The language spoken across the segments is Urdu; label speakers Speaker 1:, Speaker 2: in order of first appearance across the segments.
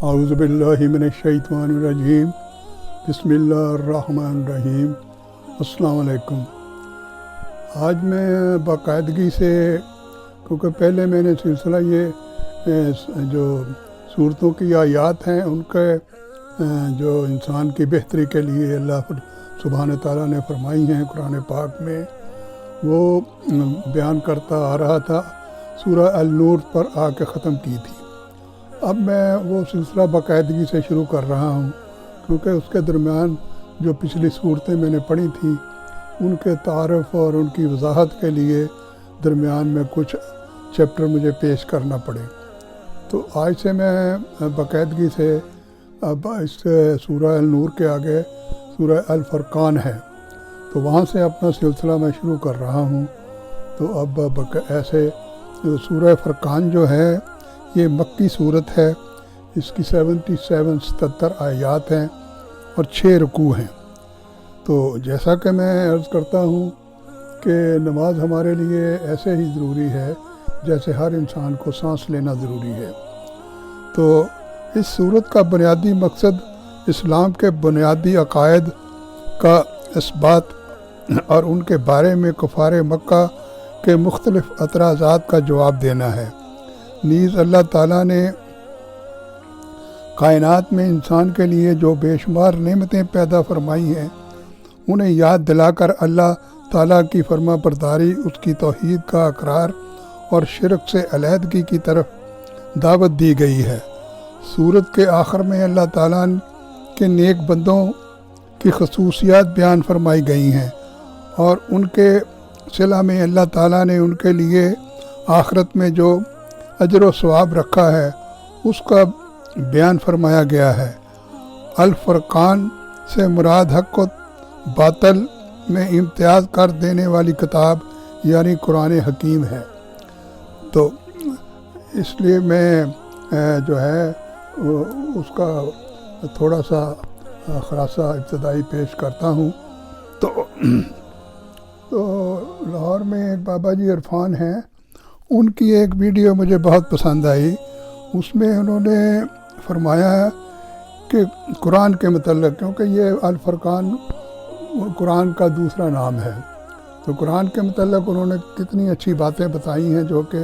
Speaker 1: اعوذ باللہ من الشیطان الرجیم بسم اللہ الرحمن الرحیم۔ السلام علیکم۔ آج میں باقاعدگی سے، کیونکہ پہلے میں نے سلسلہ یہ جو صورتوں کی آیات ہیں ان کے جو انسان کی بہتری کے لیے اللہ سبحانہ تعالیٰ نے فرمائی ہیں قرآن پاک میں، وہ بیان کرتا آ رہا تھا، سورہ النور پر آ کے ختم کی تھی۔ اب میں وہ سلسلہ باقاعدگی سے شروع کر رہا ہوں، کیونکہ اس کے درمیان جو پچھلی صورتیں میں نے پڑھی تھیں ان کے تعارف اور ان کی وضاحت کے لیے درمیان میں کچھ چیپٹر مجھے پیش کرنا پڑے، تو آج سے میں باقاعدگی سے اب اس سورہ النور کے آگے سورہ الفرقان ہے، تو وہاں سے اپنا سلسلہ میں شروع کر رہا ہوں۔ تو اب ایسے سورہ فرقان جو ہے یہ مکی صورت ہے، اس کی 77 آیات ہیں اور 6 رکوع ہیں۔ تو جیسا کہ میں عرض کرتا ہوں کہ نماز ہمارے لیے ایسے ہی ضروری ہے جیسے ہر انسان کو سانس لینا ضروری ہے۔ تو اس صورت کا بنیادی مقصد اسلام کے بنیادی عقائد کا اثبات اور ان کے بارے میں کفار مکہ کے مختلف اعتراضات کا جواب دینا ہے۔ نیز اللہ تعالیٰ نے کائنات میں انسان کے لیے جو بے شمار نعمتیں پیدا فرمائی ہیں انہیں یاد دلا کر اللہ تعالیٰ کی فرما برداری، اس کی توحید کا اقرار اور شرک سے علیحدگی کی طرف دعوت دی گئی ہے۔ سورت کے آخر میں اللہ تعالیٰ کے نیک بندوں کی خصوصیات بیان فرمائی گئی ہیں اور ان کے صلہ میں اللہ تعالیٰ نے ان کے لیے آخرت میں جو اجر و ثواب رکھا ہے اس کا بیان فرمایا گیا ہے۔ الفرقان سے مراد حق و باطل میں امتیاز کر دینے والی کتاب یعنی قرآن حکیم ہے۔ تو اس لیے میں جو ہے اس کا تھوڑا سا خلاصہ ابتدائی پیش کرتا ہوں۔ تو لاہور میں ایک بابا جی عرفان ہیں، ان کی ایک ویڈیو مجھے بہت پسند آئی۔ اس میں انہوں نے فرمایا کہ قرآن کے متعلق، کیونکہ یہ الفرقان قرآن کا دوسرا نام ہے، تو قرآن کے متعلق انہوں نے کتنی اچھی باتیں بتائی ہیں جو کہ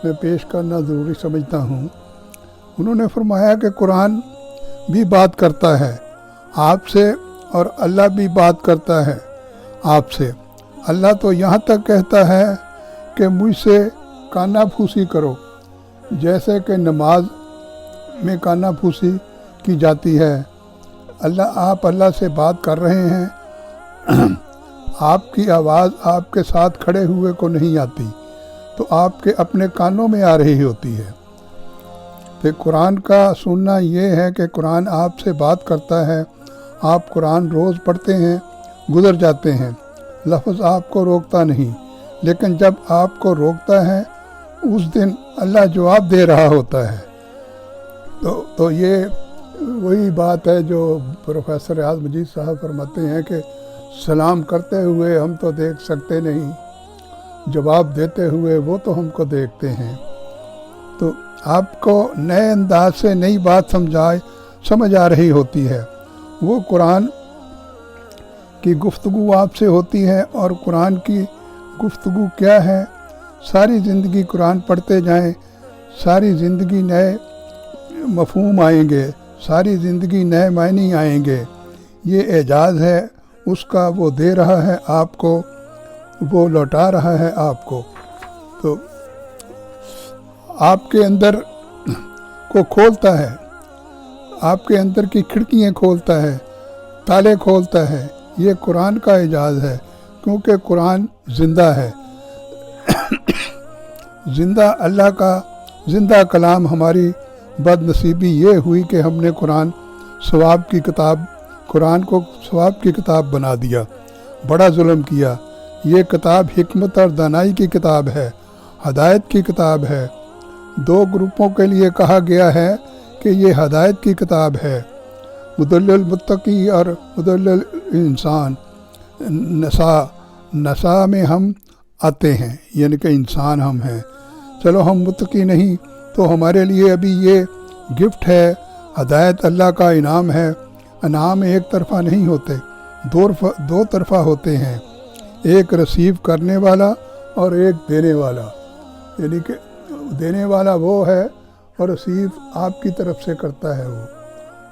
Speaker 1: میں پیش کرنا ضروری سمجھتا ہوں۔ انہوں نے فرمایا کہ قرآن بھی بات کرتا ہے آپ سے اور اللہ بھی بات کرتا ہے آپ سے۔ اللہ تو یہاں تک کہتا ہے کہ مجھ سے کانا پھوسی کرو، جیسے کہ نماز میں کانا پھوسی کی جاتی ہے۔ آپ اللہ سے بات کر رہے ہیں، آپ کی آواز آپ کے ساتھ کھڑے ہوئے کو نہیں آتی، تو آپ کے اپنے کانوں میں آ رہی ہوتی ہے۔ تو قرآن کا سننا یہ ہے کہ قرآن آپ سے بات کرتا ہے، آپ قرآن روز پڑھتے ہیں، گزر جاتے ہیں، لفظ آپ کو روکتا نہیں، لیکن جب آپ کو روکتا ہے اس دن اللہ جواب دے رہا ہوتا ہے۔ تو یہ وہی بات ہے جو پروفیسر ریاض مجید صاحب فرماتے ہیں کہ سلام کرتے ہوئے ہم تو دیکھ سکتے نہیں، جواب دیتے ہوئے وہ تو ہم کو دیکھتے ہیں۔ تو آپ کو نئے انداز سے نئی بات سمجھ آ رہی ہوتی ہے۔ وہ قرآن کی گفتگو آپ سے ہوتی ہے، اور قرآن کی گفتگو کیا ہے؟ ساری زندگی قرآن پڑھتے جائیں، ساری زندگی نئے مفہوم آئیں گے، ساری زندگی نئے معنی آئیں گے۔ یہ اعجاز ہے اس کا، وہ دے رہا ہے آپ کو، وہ لوٹا رہا ہے آپ کو۔ تو آپ کے اندر کو کھولتا ہے، آپ کے اندر کی کھڑکیاں کھولتا ہے، تالے کھولتا ہے۔ یہ قرآن کا اعجاز ہے، کیونکہ قرآن زندہ ہے۔ زندہ اللہ کا زندہ کلام۔ ہماری بد نصیبی یہ ہوئی کہ ہم نے قرآن کو ثواب کی کتاب بنا دیا، بڑا ظلم کیا۔ یہ کتاب حکمت اور دانائی کی کتاب ہے، ہدایت کی کتاب ہے۔ 2 گروپوں کے لیے کہا گیا ہے کہ یہ ہدایت کی کتاب ہے، مدل المتقی اور مدل الانسان۔ نسا میں ہم آتے ہیں، یعنی کہ انسان ہم ہیں۔ چلو ہم متقی نہیں تو ہمارے لیے ابھی یہ گفٹ ہے، ہدایت اللہ کا انعام ہے. انعام ایک طرفہ نہیں ہوتے، دو طرفہ ہوتے ہیں، ایک ریسیو کرنے والا اور ایک دینے والا. یعنی کہ دینے والا وہ ہے اور ریسیو آپ کی طرف سے کرتا ہے وہ.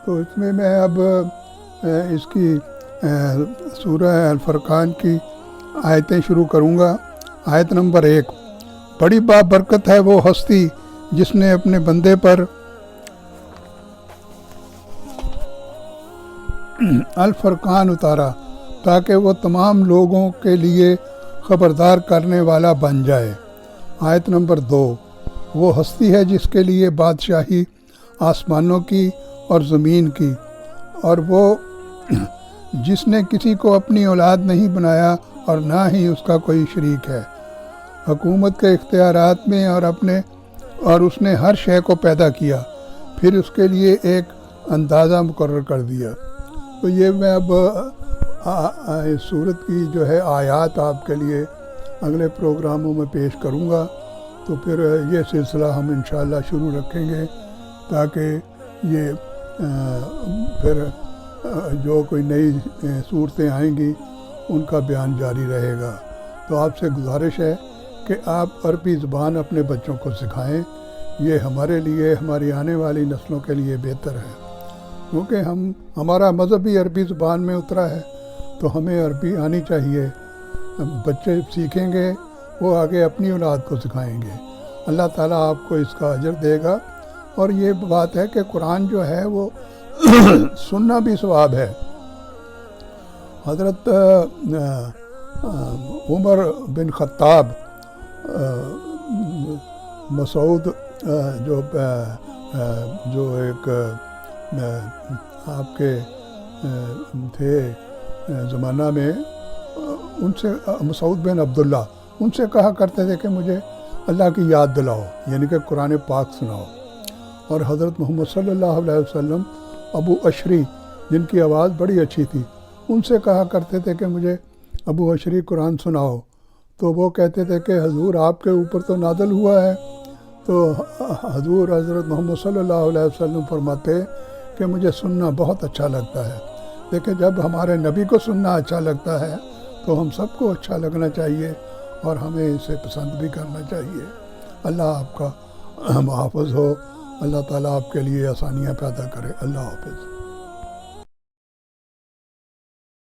Speaker 1: تو اس میں اب اس کی سورہ الفرقان کی آیتیں شروع کروں گا. آیت نمبر 1. بڑی بابرکت ہے وہ ہستی جس نے اپنے بندے پر الفرقان اتارا تاکہ وہ تمام لوگوں کے لیے خبردار کرنے والا بن جائے. آیت نمبر 2. وہ ہستی ہے جس کے لیے بادشاہی آسمانوں کی اور زمین کی، اور وہ جس نے کسی کو اپنی اولاد نہیں بنایا اور نہ ہی اس کا کوئی شریک ہے حکومت کے اختیارات میں، اور اس نے ہر شے کو پیدا کیا، پھر اس کے لیے ایک اندازہ مقرر کر دیا. تو یہ میں اب اس صورت کی جو ہے آیات آپ کے لیے اگلے پروگراموں میں پیش کروں گا. تو پھر یہ سلسلہ ہم انشاءاللہ شروع رکھیں گے تاکہ یہ پھر جو کوئی نئی صورتیں آئیں گی ان کا بیان جاری رہے گا. تو آپ سے گزارش ہے کہ آپ عربی زبان اپنے بچوں کو سکھائیں. یہ ہمارے لیے، ہماری آنے والی نسلوں کے لیے بہتر ہے، کیونکہ ہمارا مذہب بھی عربی زبان میں اترا ہے، تو ہمیں عربی آنی چاہیے. بچے سیکھیں گے، وہ آگے اپنی اولاد کو سکھائیں گے. اللہ تعالیٰ آپ کو اس کا اجر دے گا. اور یہ بات ہے کہ قرآن جو ہے وہ سننا بھی ثواب ہے. حضرت عمر بن خطاب مسعود جو ایک آپ کے تھے زمانہ میں، ان سے مسعود بن عبداللہ ان سے کہا کرتے تھے کہ مجھے اللہ کی یاد دلاؤ، یعنی کہ قرآن پاک سناؤ. اور حضرت محمد صلی اللہ علیہ وسلم ابو اشری، جن کی آواز بڑی اچھی تھی، ان سے کہا کرتے تھے کہ مجھے ابو اشری قرآن سناؤ. تو وہ کہتے تھے کہ حضور آپ کے اوپر تو نازل ہوا ہے. تو حضور حضرت محمد صلی اللہ علیہ وسلم فرماتے کہ مجھے سننا بہت اچھا لگتا ہے. لیکن جب ہمارے نبی کو سننا اچھا لگتا ہے تو ہم سب کو اچھا لگنا چاہیے اور ہمیں اسے پسند بھی کرنا چاہیے. اللہ آپ کا محافظ ہو. اللہ تعالیٰ آپ کے لیے آسانیاں پیدا کرے. اللہ حافظ.